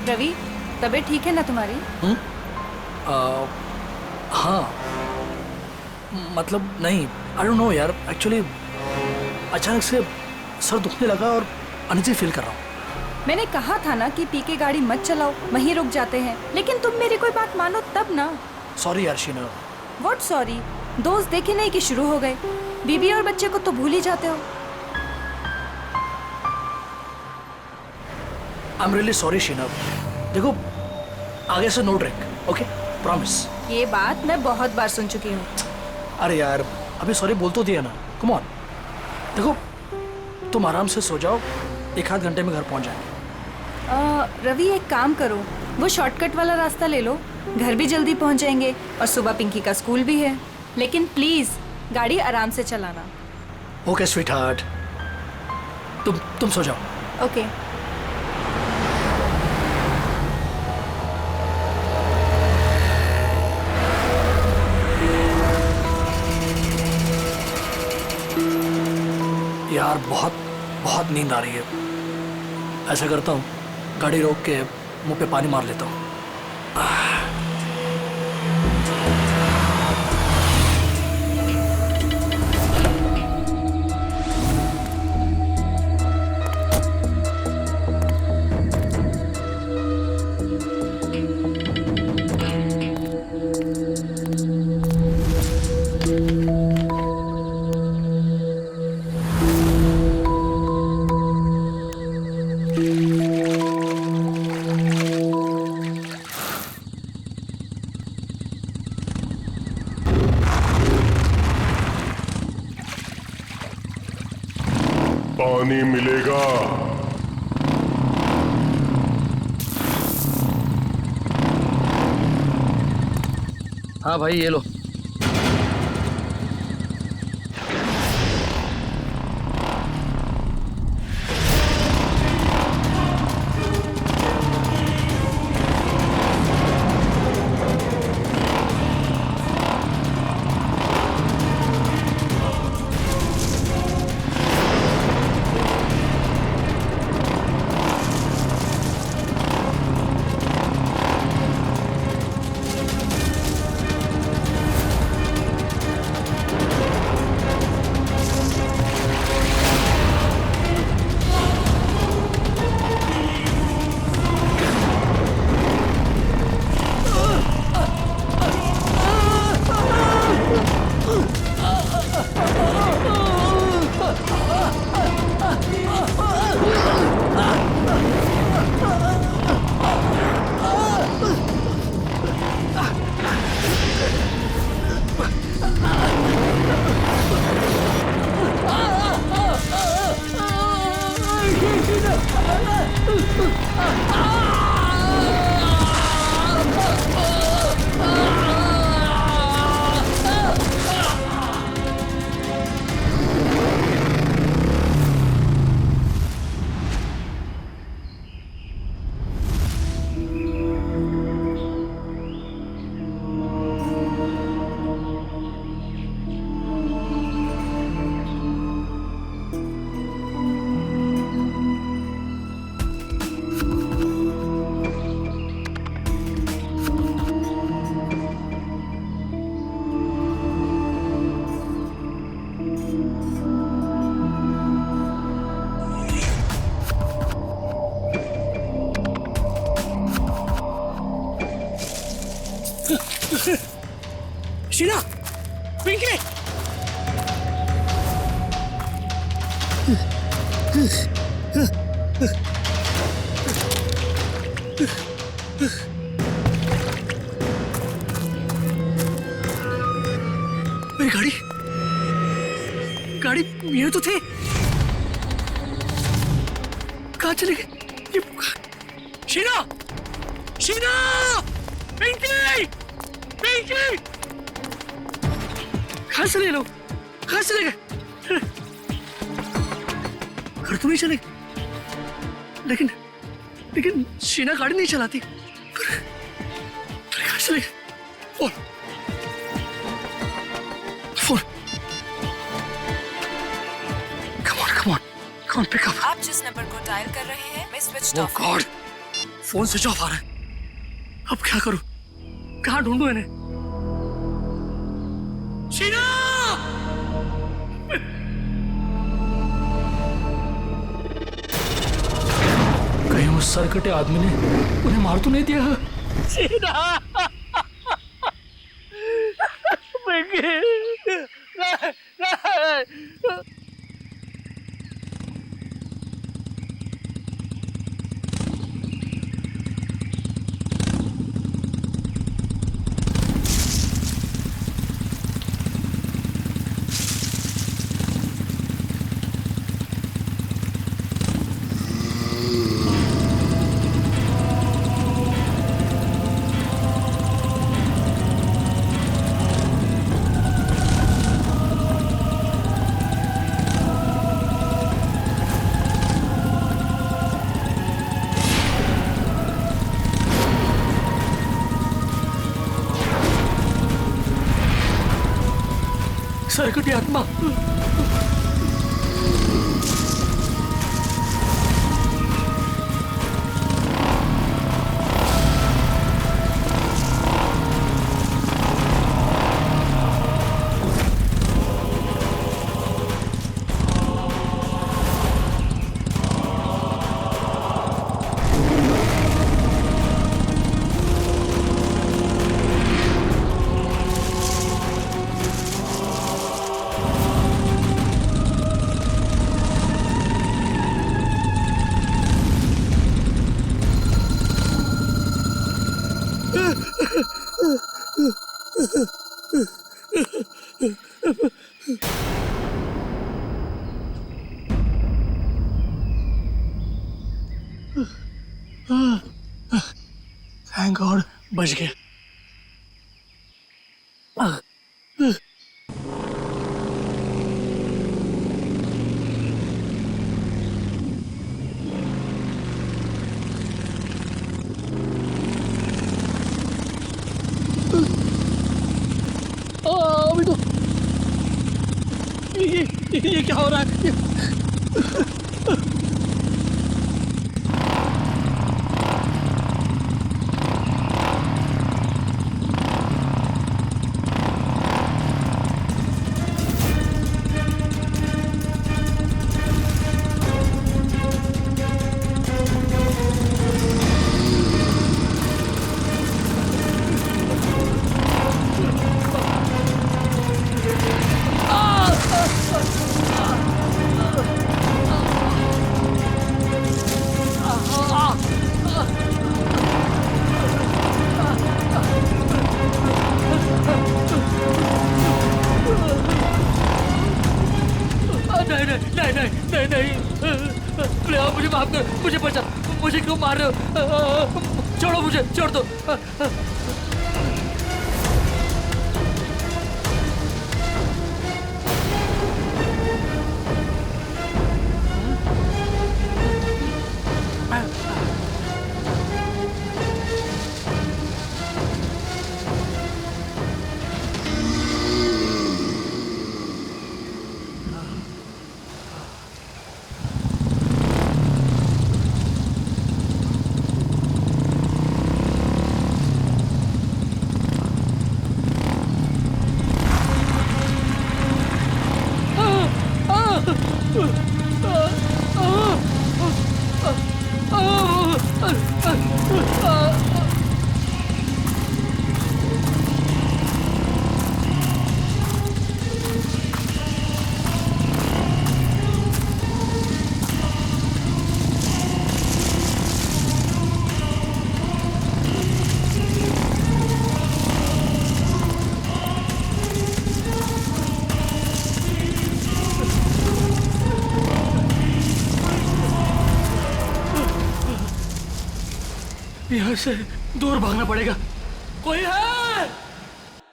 रवि, तबीयत ठीक है ना तुम्हारी? हाँ, मतलब नहीं, आई डोंट नो यार, एक्चुअली अचानक से सर दुखने लगा और अनइजी फील कर रहा हूँ। मैंने कहा था ना कि पी के गाड़ी मत चलाओ, वहीं रुक जाते हैं, लेकिन तुम मेरी कोई बात मानो तब ना। सॉरी यार शीना। What sorry? दोस्त देखे नहीं कि शुरू हो गए, बीबी और बच्चे को तो भूल ही जाते हो। I am really sorry Sheena. देखो, आगे से नो ड्रिंक, ओके? प्रॉमिस। ये बात मैं बहुत बार सुन चुकी हूँ। अरे यार, अभी सॉरी बोल तो दिया ना, कम ऑन। देखो, तुम आराम से सो जाओ, 1 आध घंटे में घर पहुंच जाएंगे। रवि, एक काम करो, वो शॉर्टकट वाला रास्ता ले लो, घर भी जल्दी पहुंच जाएंगे और सुबह पिंकी का स्कूल भी है। लेकिन प्लीज गाड़ी आराम से चलाना। ओके स्वीट हार्ट, तुम सो जाओ। ओके। यार बहुत नींद आ रही है। ऐसा करता हूँ, गाड़ी रोक के मुंह पे पानी मार लेता हूँ। पानी मिलेगा। हाँ भाई, ये लो। शीना, पिंकी, मेरी गाड़ी ये तो थे, कहाँ चले गए? शीना, पिंकी, कहाँ चले लोग? कहाँ चले गए? घर तो नहीं चले, लेकिन शीना गाड़ी नहीं चलाती। कहाँ चले गए? Phone. Come on, pick up. आप जिस नंबर को डायल कर रहे हैं मैं switch off. God. Phone switch off आ रहा है। अब क्या करूं? कहाँ ढूंढूं इन्हें? शीना! कहीं उस सरकटे आदमी ने उन्हें मार तो नहीं दिया? शीना! सरकटी आत्मा! थैंक गॉड, बच गया। अभी तो ये क्या हो रहा है? नहीं, प्लीज आप मुझे माफ करो, मुझे बचा, मुझे क्यों मार रहे हो? छोड़ो मुझे, छोड़ दो। यहाँ से दूर भागना पड़ेगा। कोई है?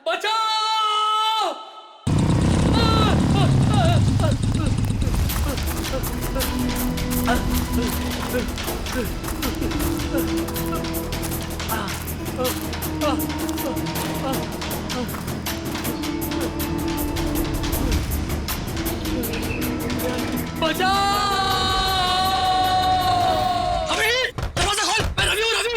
बचाओ! बचाओ! अभी दरवाजा खोल, मैं रवि हूँ, रवि।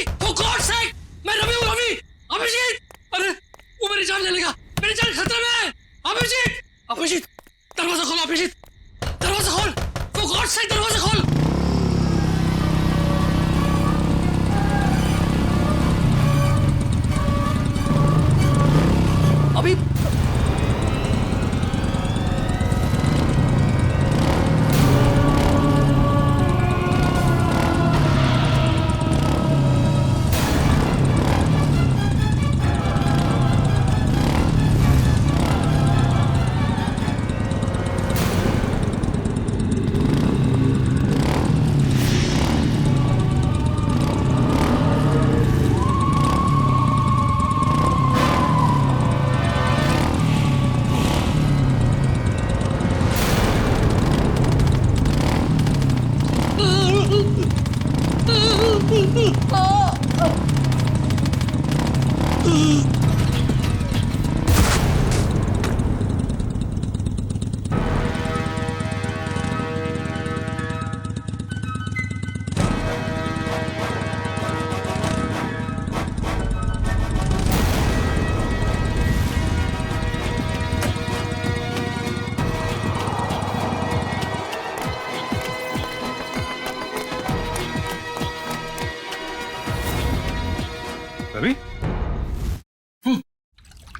रवि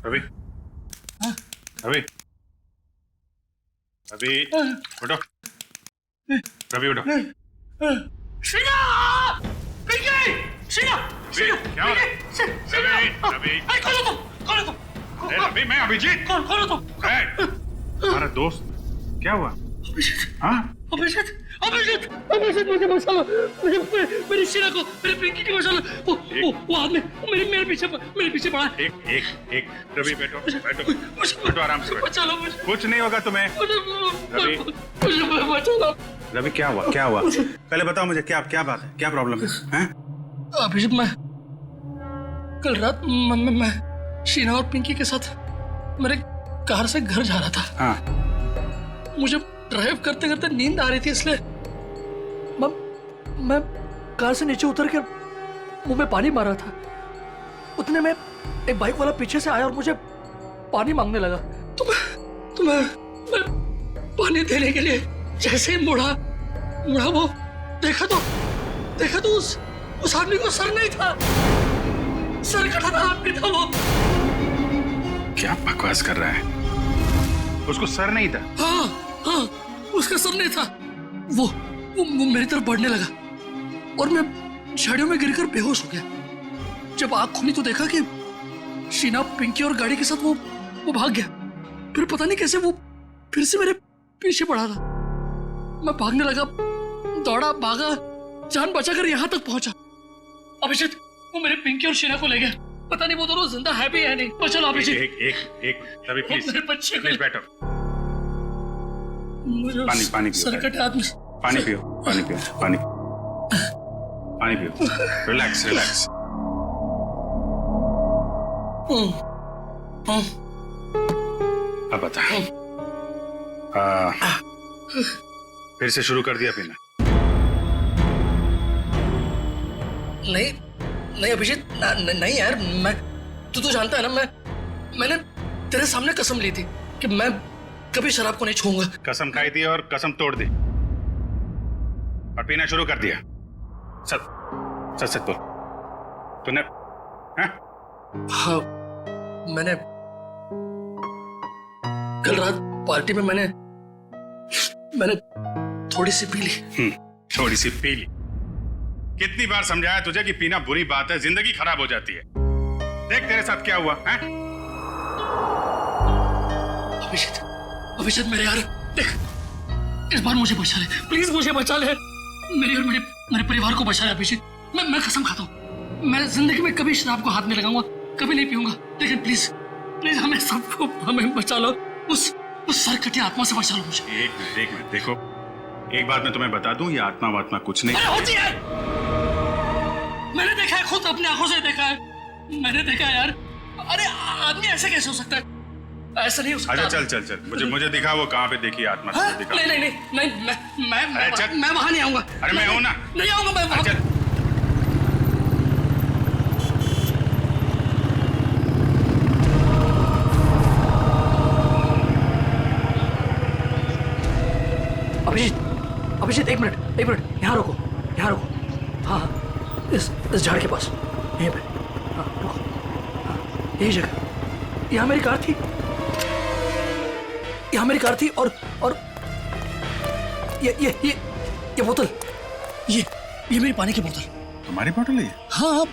रवि रवि रवि उठो रवि उठो शीना! पिंकी! शीना! शीना! क्या हो रहा है? रवि खोलो तो! रवि मैं अभिजीत खोलो तो! हमारा दोस्त क्या हुआ? हाँ अभिजीत मुझे बचा लो, मुझे मेरी शीना को, मेरी पिंकी को बचा लो। वो आदमी मेरे पीछे पड़ा है। एक रवि बैठो आराम से बैठो। बचा लो मुझे, कुछ नहीं होगा तुम्हें। रवि मुझे बचा लो। रवि क्या हुआ? पहले बताओ मुझे, क्या बात है, क्या प्रॉब्लम है? अभिजीत, मैं कल रात मैं शीना और पिंकी के साथ मेरे कार से घर जा रहा था। हाँ मुझे ड्राइव करते करते नींद आ रही थी, इसलिए मैं कार से नीचे उतर कर मुंह में पानी मार रहा था। उतने में एक बाइक वाला पीछे से आया और मुझे पानी मांगने लगा। तो मैं पानी देने के लिए जैसे ही मुड़ा वो देखा तो उस आदमी को सर नहीं था, सर कटा था आदमी था वो। क्या बकवास कर रहा है? उसको सर नहीं था? हाँ, उसका सर नहीं था। वो मेरी तरफ बढ़ने लगा और मैं झाड़ियों में गिरकर बेहोश हो गया। जब आँख खुली तो देखा कि शीना, पिंकी और गाड़ी के साथ वो भाग गया। फिर पता नहीं कैसे वो फिर से मेरे पीछे पड़ा था। मैं भागने लगा, दौड़ा, भागा, जान बचाकर यहाँ तक पहुंचा। अभिजीत, वो मेरे पिंकी और शीना को ले गया। पता नहीं वो दोनों जिंदा है भी है नहीं। तो चलो अभिजीत, एक रवि प्लीज मेरे बच्चे प्लीज बैठो। पानी पियो। सर कटे आदमी। पानी पियो। रिलैक्स। अब बता, फिर से शुरू कर दिया पीना? नहीं अभिजीत, नहीं यार, मैं तू तो जानता है ना, मैंने तेरे सामने कसम ली थी कि मैं कभी शराब को नहीं छूऊंगा। कसम खाई थी और कसम तोड़ दी और पीना शुरू कर दिया। सच बोल, तूने? हाँ, मैंने कल रात पार्टी में मैंने थोड़ी सी पी ली। थोड़ी सी पी ली? कितनी बार समझाया तुझे कि पीना बुरी बात है, जिंदगी खराब हो जाती है। देख तेरे साथ क्या हुआ है? अभिजीत मेरे यार, देख, इस बार मुझे बचा ले, प्लीज मुझे बचा ले। मेरी और मेरे परिवार को बचा ले अभिजीत। मैं कसम खाता हूँ, मैं जिंदगी में कभी शराब को हाथ नहीं लगाऊंगा, कभी नहीं पीऊंगा। लेकिन प्लीज हमें बचा लो। उस सरकटी आत्मा से बचा लो मुझे। एक मिनट देखो, एक बात मैं तुम्हें बता दूं, ये आत्मा वात्मा कुछ नहीं होती है। मैंने देखा है, खुद अपनी आंखों से देखा है। मैंने देखा है यार। अरे आदमी ऐसे कैसे हो सकता है? ऐसा नहीं हो सकता। अच्छा चल, मुझे दिखा वो कहाँ पे देखी आत्मा। दिखा। नहीं, मैं वहां नहीं आऊंगा। अरे मैं हूं ना। नहीं आऊंगा मैं वहां। अभिजीत एक मिनट, यहाँ रुको। हाँ, इस झाड़ के पास, यहीं पे। हाँ, रुको। हाँ, यही जगह। यहाँ मेरी कार थी और ये बोतल, ये मेरी पानी की बोतल। तुम्हारी बोतल है? हाँ,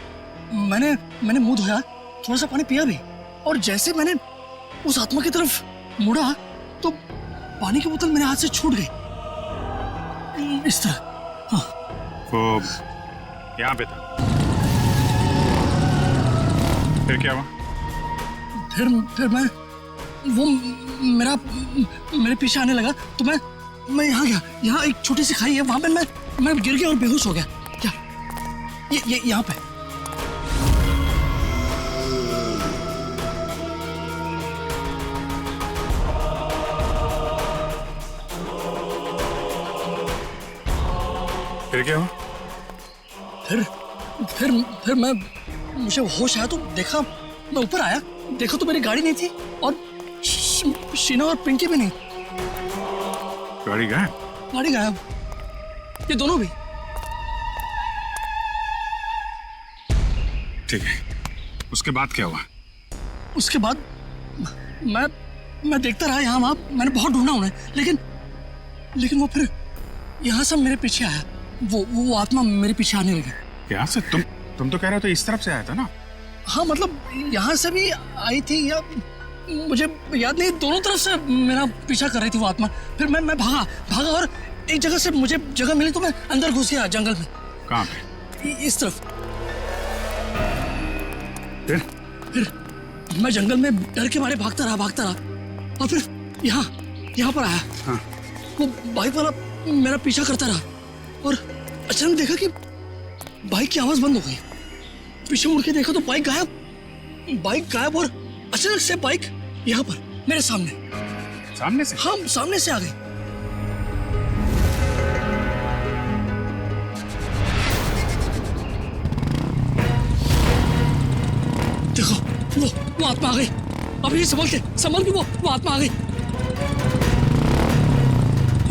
मैंने मुंह धोया, थोड़ा सा पानी पिया भी, और जैसे मैंने उस आत्मा की तरफ मुड़ा तो पानी की बोतल मेरे हाथ से छूट गई, इस तरह। हाँ। वो यहाँ पे था। फिर क्या हुआ? फिर वो मेरे पीछे आने लगा तो मैं यहाँ गया। यहाँ एक छोटी सी खाई है, वहां पे मैं गिर गया और बेहोश हो गया। क्या? ये यहाँ पे। फिर क्या हुआ? फिर मैं मुझे होश आया तो देखा, मैं ऊपर आया, देखा तो मेरी गाड़ी नहीं थी और शीना और पिंकी भी नहीं। गाड़ी गायब? गाड़ी गायब, ये दोनों भी। ठीक है, उसके बाद क्या हुआ? उसके बाद मैं देखता रहा यहाँ वहाँ, मैंने बहुत ढूंढा उन्हें, लेकिन वो फिर यहाँ से मेरे पीछे आया। वो आत्मा मेरे पीछे आने लगी। क्या से? तुम तो कह रहे हो तो इस तरफ से आया था ना? हाँ मतलब यहाँ से भी आई थी या मुझे याद नहीं, दोनों तरफ से मेरा पीछा कर रही थी वो आत्मा। फिर मैं भागा और एक जगह से मुझे जगह मिली तो मैं अंदर घुस गया जंगल में। कहाँ पे? इस तरफ। फिर मैं जंगल में डर के मारे भागता रहा और फिर यहाँ पर आया। हाँ। वो बाइक वाला मेरा पीछा करता रहा और अचानक देखा कि बाइक की आवाज बंद हो गई। पीछे मुड़ के देखा तो बाइक गायब और अचानक से बाइक यहाँ पर मेरे सामने से? हाँ, सामने से आ गई। देखो वो आत्मा आ गई। अभी संभल के वो आत्मा आ गई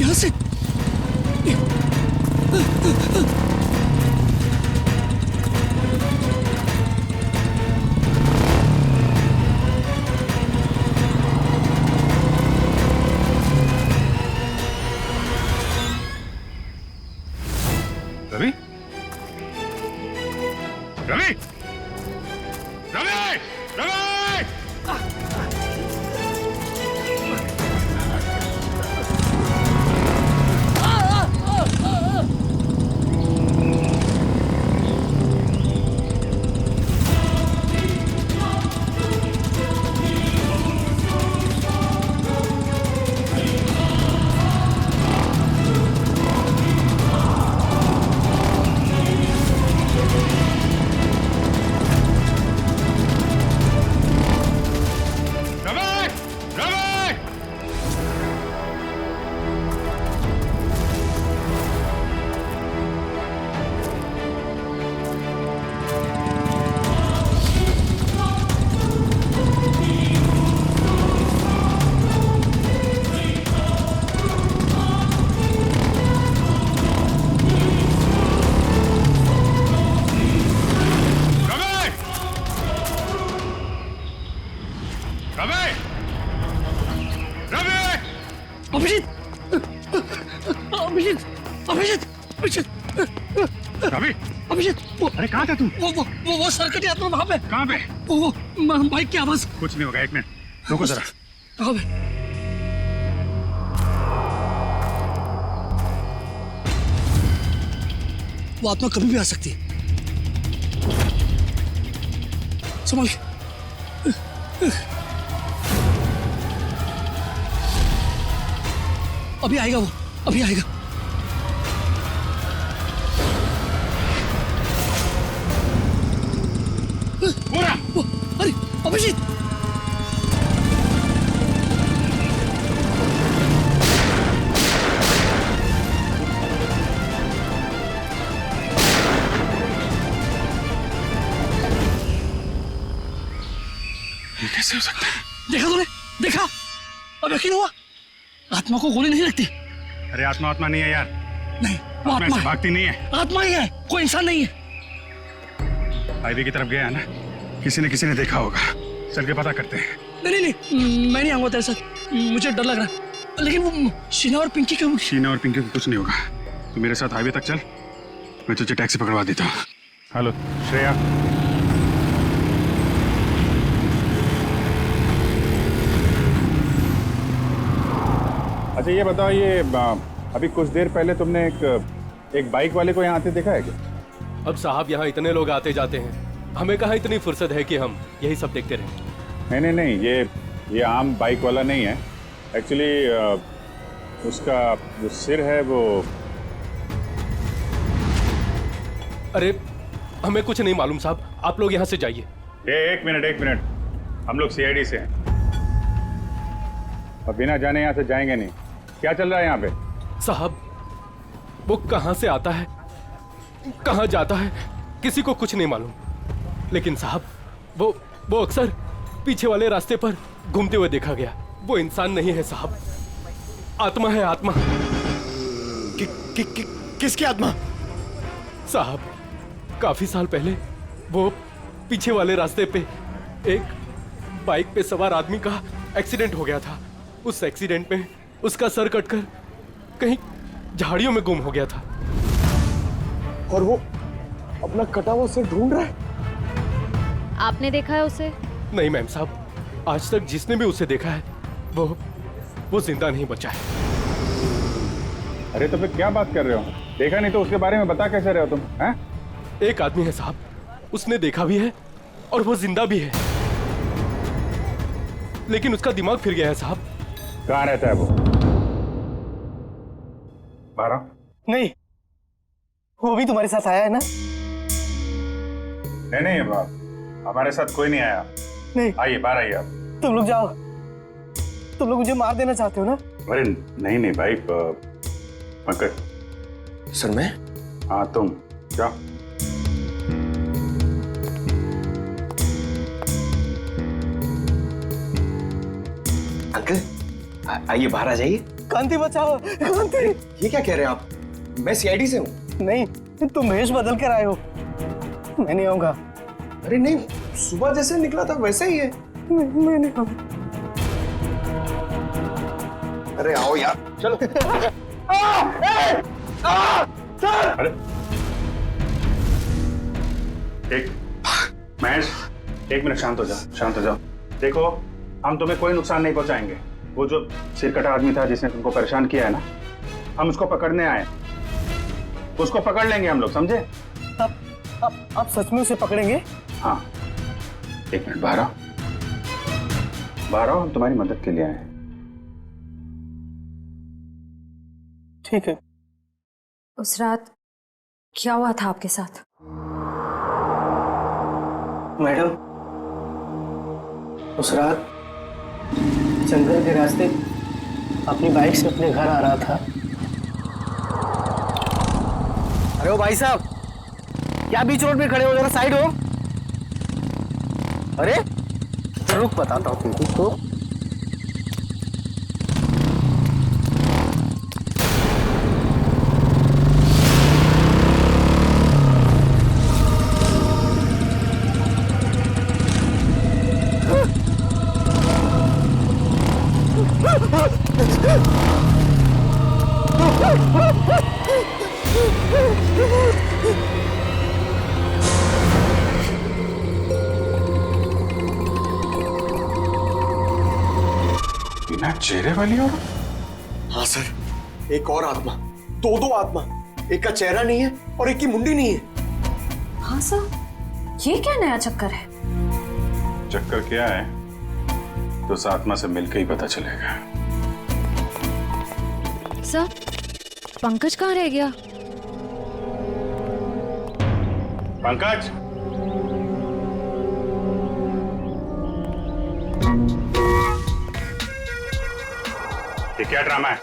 यहाँ से। रवि? रवि? रवि? रवि? अभिषेक अरे कहाँ था तू? वो सर्कट आत्मा वहाँ पे। कहाँ पे? वो बाइक की आवाज। कुछ नहीं होगा, एक मिनट रुको जरा। कहाँ पे? वो आत्मा कभी भी आ सकती है, संभल के। अभी आएगा वो, अभी आएगा। पूरा अरे अभिजीत, ये कैसे हो सकता है? देखा तूने? देखा? अब यकीन हुआ? आत्मा को गोली नहीं लगती। अरे आत्मा नहीं है यार। नहीं, वो आत्मा आत्मा ऐसे भागती नहीं है। आत्मा ही है, कोई इंसान नहीं है। हाईवे की तरफ गया है ना, किसी ने देखा होगा। चल के पता करते हैं। नहीं, मैं नहीं आऊंगा तेरे साथ, मुझे डर लग रहा है। लेकिन वो शीना और पिंकी को कुछ नहीं होगा। तू मेरे साथ हाईवे तक चल, मैं तुझे टैक्सी पकड़वा देता हूँ। हेलो श्रेया। अच्छा ये बताओ, ये अभी कुछ देर पहले तुमने एक बाइक वाले को यहाँ आते देखा है क्या? अब साहब यहाँ इतने लोग आते जाते हैं, हमें कहाँ इतनी फुर्सत है कि हम यही सब देखते रहें। नहीं, ये आम बाइक वाला नहीं है। एक्चुअली उसका जो सिर है वो। अरे हमें कुछ नहीं मालूम साहब, आप लोग यहाँ से जाइए। एक मिनट, हम लोग सीआईडी से हैं और बिना जाने यहाँ से जाएंगे नहीं। क्या चल रहा है यहाँ पे? साहब वो कहाँ से आता है, कहाँ जाता है, किसी को कुछ नहीं मालूम। लेकिन साहब वो अक्सर पीछे वाले रास्ते पर घूमते हुए देखा गया। वो इंसान नहीं है साहब, आत्मा है, आत्मा। किसकी आत्मा? साहब काफी साल पहले वो पीछे वाले रास्ते पे एक बाइक पे सवार आदमी का एक्सीडेंट हो गया था। उस एक्सीडेंट में उसका सर कटकर कहीं झाड़ियों में गुम हो गया था। और वो अपना कटा हुआ सिर ढूंढ रहा है। आपने देखा है उसे? नहीं मैम साहब, आज तक जिसने भी उसे देखा है वो जिंदा नहीं बचा है। अरे तो फिर क्या बात कर रहे हो? देखा नहीं तो उसके बारे में बता कैसे रहे हो तुम? हैं? एक आदमी है साहब, उसने देखा भी है और वो जिंदा भी है, लेकिन उसका दिमाग फिर गया है साहब। कहाँ रहता है वो? 12? नहीं, वो भी तुम्हारे साथ आया है ना? नहीं बाप, हमारे साथ कोई नहीं आया। नहीं, आइए बाहर आइए आप। तुम लोग जाओ। तुम लोग मुझे मार देना चाहते हो ना? अरे नहीं भाई, पंकज। सर मैं? हाँ तुम जाओ। अंकल आइए बाहर आ जाइए। कांति बचाओ, कांति। ये क्या कह रहे हैं आप? मैं सीआईडी से हूँ। नहीं, तुम भेष बदल कर आए हो। मैं नहीं आऊंगा। अरे नहीं, सुबह जैसे निकला था वैसे ही है। मैं नहीं आऊंगा। अरे आओ यार, चलो। अरे एक महेश, 1 मिनट शांत हो जाओ। देखो, हम तुम्हें कोई नुकसान नहीं पहुंचाएंगे। वो जो सिरकटा आदमी था जिसने तुमको परेशान किया है ना, हम उसको पकड़ने आए। उसको पकड़ लेंगे हम लोग, समझे? आप सच में उसे पकड़ेंगे? हाँ। 1 मिनट, बाहर आओ, हम तुम्हारी मदद के लिए आए हैं। ठीक है। उस रात क्या हुआ था आपके साथ? मैडम, उस रात जंगल के रास्ते अपनी बाइक से अपने घर आ रहा था। अरे ओ भाई साहब, क्या बीच रोड पे खड़े हो? जरा साइड हो। अरे रुक, बताता हूँ तुमको। बिना चेहरे वाली और? हाँ सर, एक और आत्मा, दो आत्मा। एक का चेहरा नहीं है और एक की मुंडी नहीं है। हाँ सर, ये क्या नया चक्कर है? चक्कर क्या है तो उस आत्मा से मिलकर ही पता चलेगा। सर, पंकज कहाँ रह गया? पंकज, ये क्या ड्रामा है?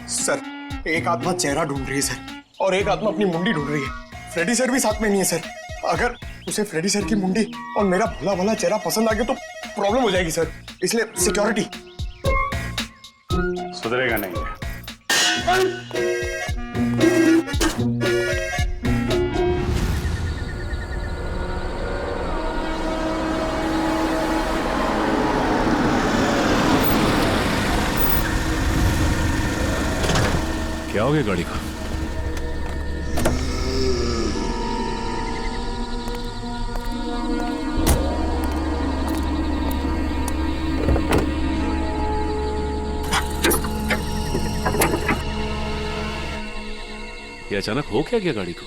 सर एक आत्मा चेहरा ढूंढ रही है सर, और एक आत्मा अपनी मुंडी ढूंढ रही है। फ्रेडी सर भी साथ में नहीं है सर। अगर उसे फ्रेडी सर की मुंडी और मेरा भोला भला चेहरा पसंद आ गया तो प्रॉब्लम हो जाएगी सर, इसलिए सिक्योरिटी। सुधरेगा नहीं है। क्या हो गया गाड़ी का? ये अचानक हो क्या गया गाड़ी को?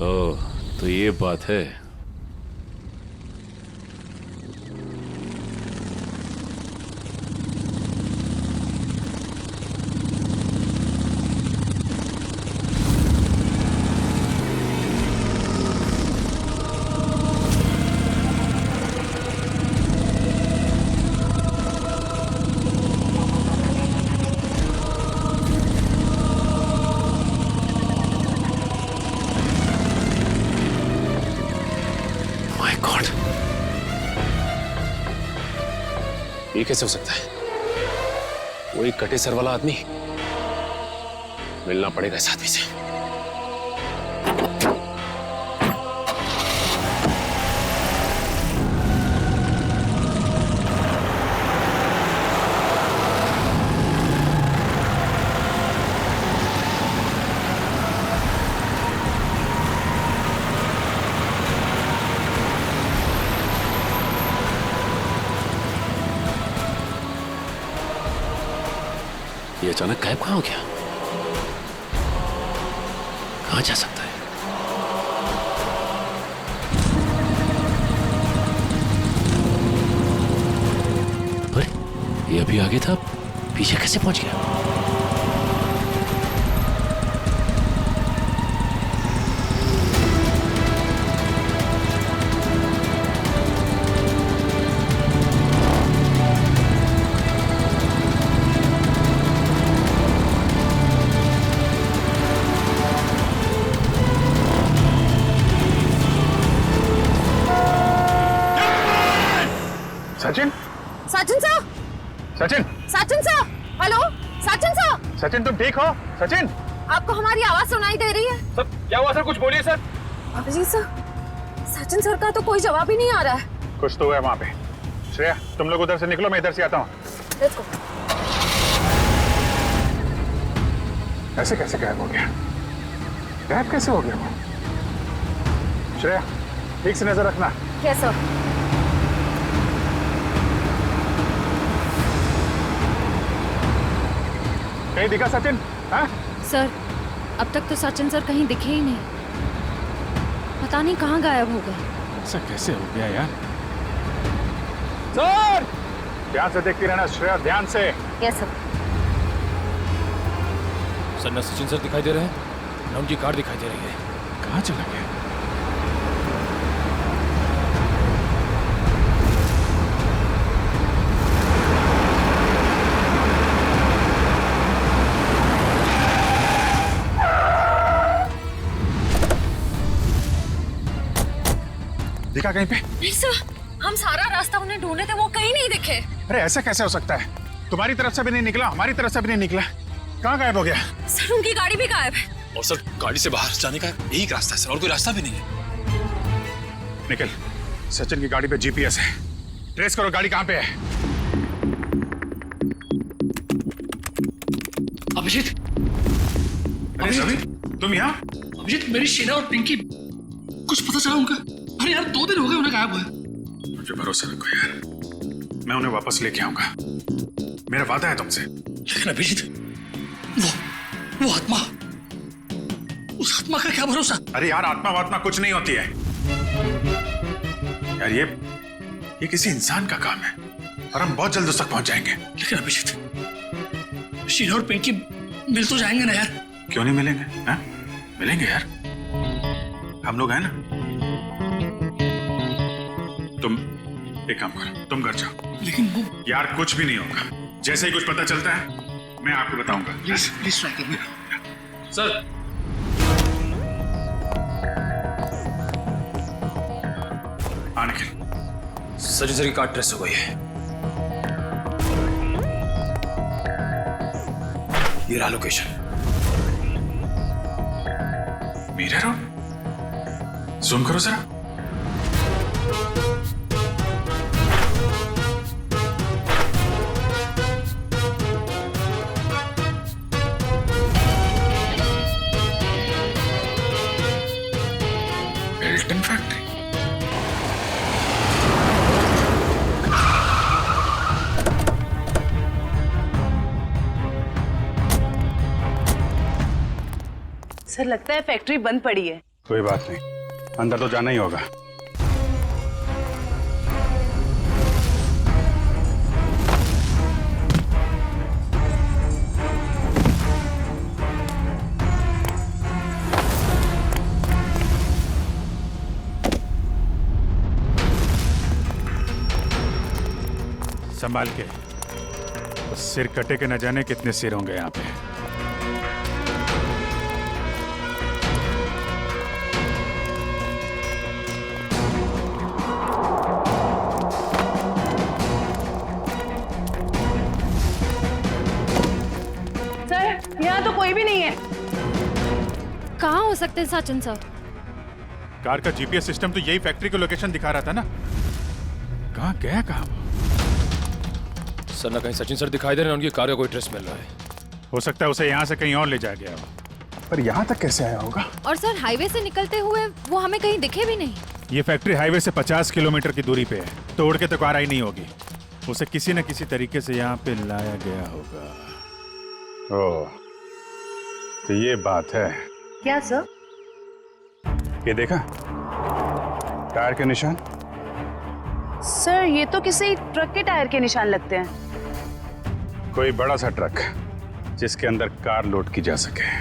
ओह, तो ये बात है। ये कैसे हो सकता है? वो एक कटे सर वाला आदमी, मिलना पड़ेगा इस आदमी से। ये अचानक गायब कहाँ हो गया? कहाँ जा सकता है? अरे ये अभी आगे था, पीछे कैसे पहुंच गया? Sachin, Sachin sir, Sachin, Sachin sir, hello, Sachin sir, Sachin तुम ठीक हो? सचिन, आपको हमारी आवाज सुनाई दे रही है? सर क्या हुआ सर? कुछ बोलिए sir. Abhijeet sir, Sachin sir का तो कोई जवाब ही नहीं आ रहा है। कुछ तो है वहां पे। श्रेया तुम लोग उधर से निकलो, मैं इधर से आता हूँ। Let's go. ऐसे कैसे गायब हो गया? गायब कैसे हो गया वो? श्रेया ठीक से नजर रखना। Yes sir. कहीं दिखा सचिन? हाँ? सर, अब तक तो सचिन सर कहीं दिखे ही नहीं। पता नहीं कहाँ गायब हो गए। ऐसा कैसे हो गया यार? सर ध्यान से देखती रहना श्रेया, ध्यान से। Yes sir. सर न सचिन सर दिखाई दे रहे हैं, न उनकी कार दिखाई दे रही है। कहाँ चला गया? दिखा कहीं पे? नहीं सर, हम सारा रास्ता उन्हें ढूंढे थे, वो कहीं नहीं दिखे। अरे ऐसा कैसे हो सकता है? तुम्हारी तरफ से भी नहीं निकला, हमारी तरफ से भी नहीं निकला, कहाँ गायब हो गया? सर उनकी गाड़ी भी गायब है। और सर गाड़ी से बाहर जाने का एक रास्ता है सर, और कोई रास्ता भी नहीं है। निकल, सचिन की गाड़ी पे जीपीएस है, ट्रेस करो गाड़ी कहाँ पे है। अभिजीत, अरे रवि, तुम यहाँ? अभिजीत मेरी शीना और पिंकी, कुछ पता चला उनका? अरे यार 2 दिन हो गए उन्हें गायब हुए। मुझे भरोसा रखो यार, मैं उन्हें वापस लेके आऊंगा, मेरा वादा है तुमसे। लेकिन अभिजीत, वो आत्मा, उस आत्मा का क्या भरोसा? अरे यार आत्मा वात्मा कुछ नहीं होती है यार, ये किसी इंसान का काम है और हम बहुत जल्द उस तक पहुंच जाएंगे। लेकिन अभिजीत, शीना और पिंकी मिल तो जाएंगे ना यार? क्यों नहीं मिलेंगे? हाँ? मिलेंगे यार, हम लोग हैं ना। तुम एक काम करो, तुम घर जाओ। लेकिन वो यार कुछ भी नहीं होगा, जैसे ही कुछ पता चलता है मैं आपको बताऊंगा। प्लीज ट्राई करना सर। आने के सचिन सर की कार ट्रेस हो गई है। ये रहा लोकेशन। मीरा रोड, जूम करो जरा। Belton factory. सर लगता है फैक्ट्री बंद पड़ी है। कोई बात नहीं, अंदर तो जाना ही होगा। संभाल के, सिर कटे के न जाने कितने सिर होंगे यहाँ पे। कोई भी नहीं है। कहाँ हो सकते हैं सचिन सर? कार का जीपीएस सिस्टम तो यही फैक्ट्री की लोकेशन दिखा रहा था ना। कहाँ गया कहाँ? सर ना कहीं सचिन सर दिखाई दे रहे हैं, उनकी कार का कोई ट्रेस मिल रहा है। हो सकता है उसे यहाँ से कहीं और ले जाया गया हो। पर यहाँ तक कैसे आया होगा? और सर हाईवे से निकलते हुए वो हमें कहीं दिखे भी नहीं। ये फैक्ट्री हाईवे से 50 किलोमीटर की दूरी पे है, तो उड़ के तो कार आई नहीं होगी। उसे किसी न किसी तरीके से यहाँ पे लाया गया होगा। ओह, तो ये बात है। क्या सर? ये देखा टायर के निशान? सर ये तो किसी ट्रक के टायर के निशान लगते हैं। कोई बड़ा सा ट्रक जिसके अंदर कार लोड की जा सके।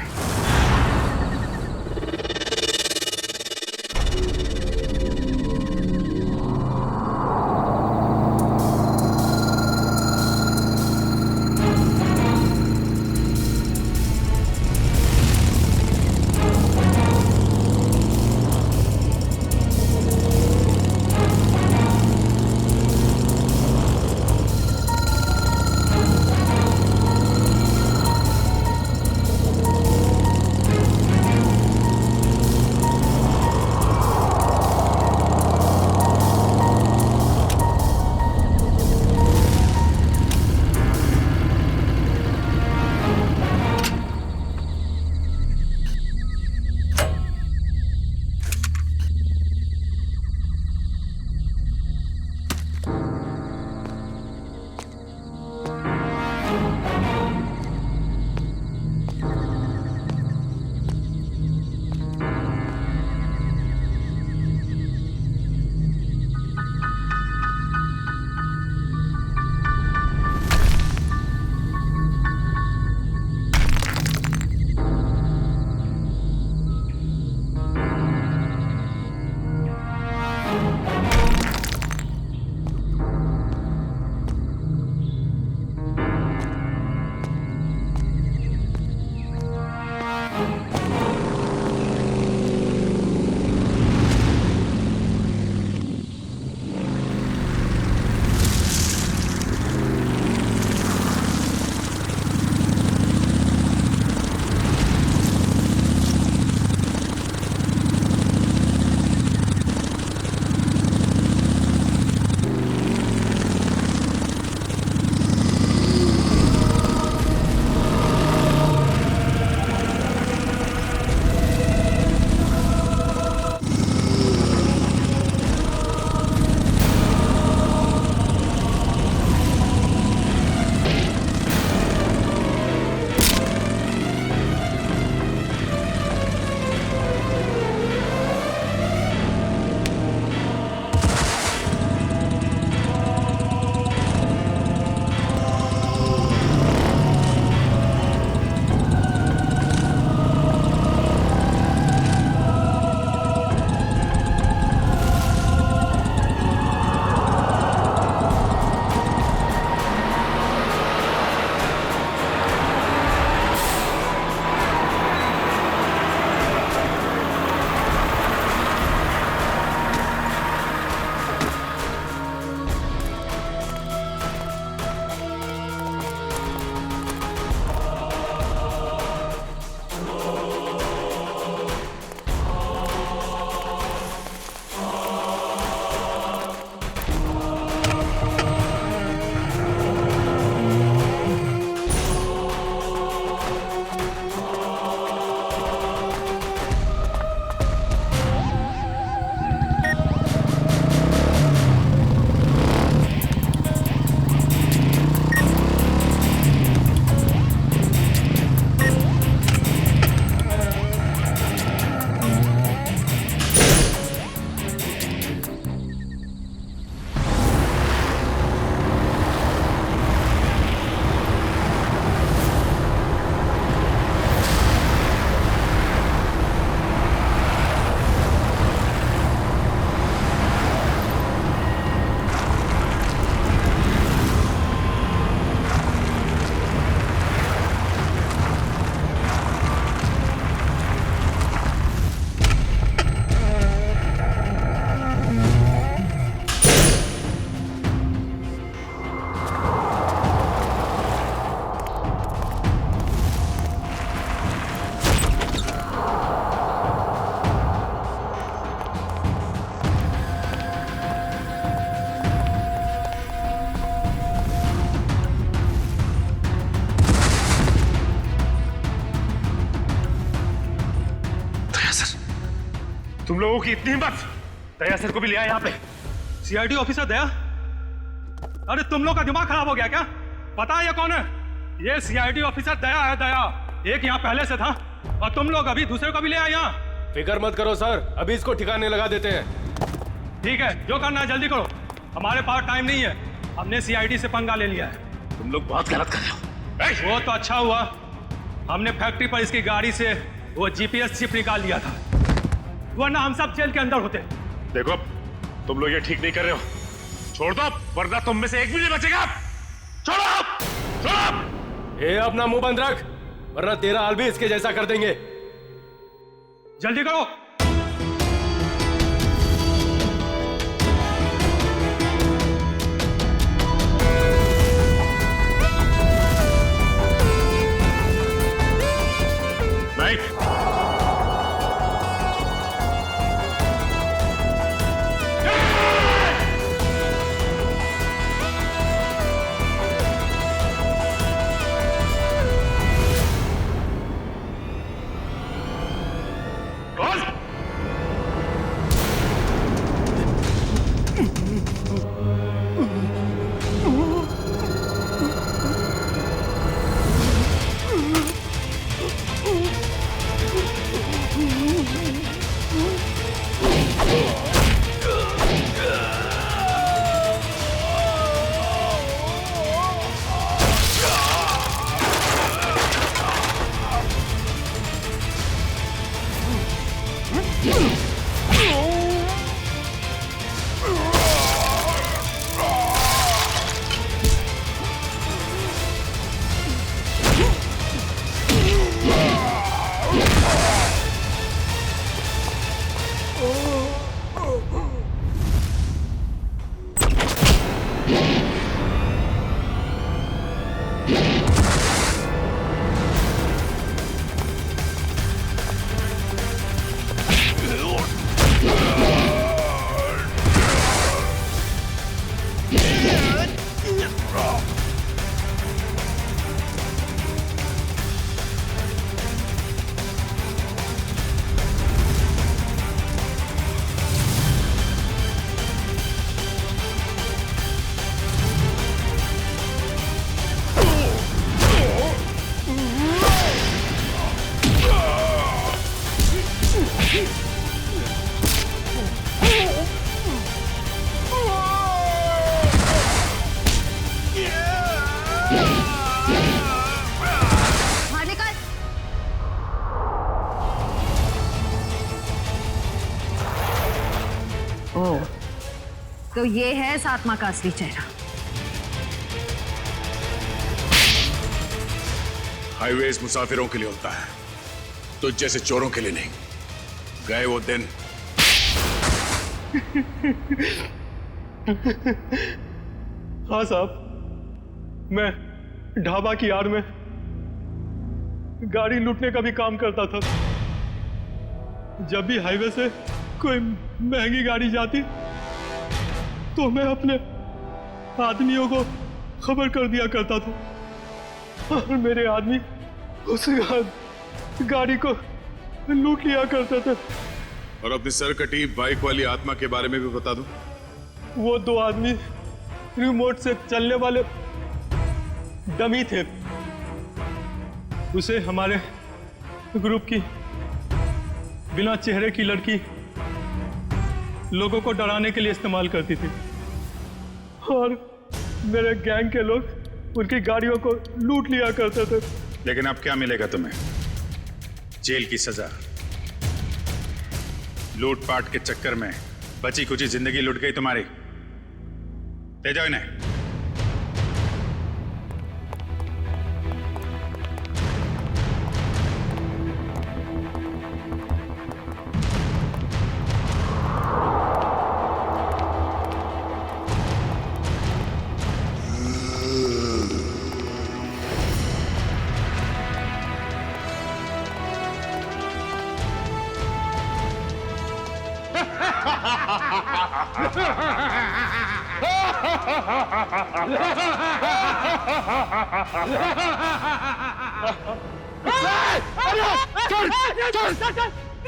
तुम लोगों की इतनी हिम्मत, दया सर को भी ले आया यहाँ पे। सीआईडी ऑफिसर दया? अरे तुम लोग का दिमाग खराब हो गया क्या? पता है ये कौन है? ये सीआईडी ऑफिसर दया है, दया। एक यहाँ पहले से था और तुम लोग अभी दूसरे को भी ले आए यहाँ। फिक्र मत करो सर, अभी इसको ठिकाने लगा देते हैं। ठीक है, जो करना है जल्दी करो, हमारे पास टाइम नहीं है। हमने सीआईडी से पंगा ले लिया है। तुम लोग बहुत गलत कर रहे हो। वो तो अच्छा हुआ हमने फैक्ट्री पर इसकी गाड़ी से वो जीपीएस चिप निकाल लिया था, वरना हम सब जेल के अंदर होते। देखो तुम लोग ये ठीक नहीं कर रहे हो, छोड़ दो वरना तुम में से एक भी नहीं बचेगा। छोड़ो, छोड़ो। ये अपना मुंह बंद रख, वरना तेरा हाल भी इसके जैसा कर देंगे। जल्दी करो। तो ये है इस आत्मा का असली चेहरा। हाईवेज मुसाफिरों के लिए होता है, तो जैसे चोरों के लिए नहीं। गए वो दिन। हाँ साहब, मैं ढाबा की आड़ में गाड़ी लूटने का भी काम करता था। जब भी हाईवे से कोई महंगी गाड़ी जाती तो मैं अपने आदमियों को खबर कर दिया करता था और मेरे आदमी उस गाड़ी को लूट लिया करते थे। और अपनी सरकटी बाइक वाली आत्मा के बारे में भी बता दूं। वो दो आदमी रिमोट से चलने वाले डमी थे। उसे हमारे ग्रुप की बिना चेहरे की लड़की लोगों को डराने के लिए इस्तेमाल करती थी और मेरे गैंग के लोग उनकी गाड़ियों को लूट लिया करते थे। लेकिन अब क्या मिलेगा तुम्हें? जेल की सजा। लूटपाट के चक्कर में बची कुची जिंदगी लुट गई तुम्हारी। ले जाओ इन्हें।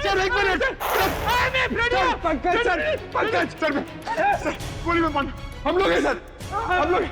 सर एक मिनट पंकज सर गोली में बंद हम लोग हैं सर हम लोग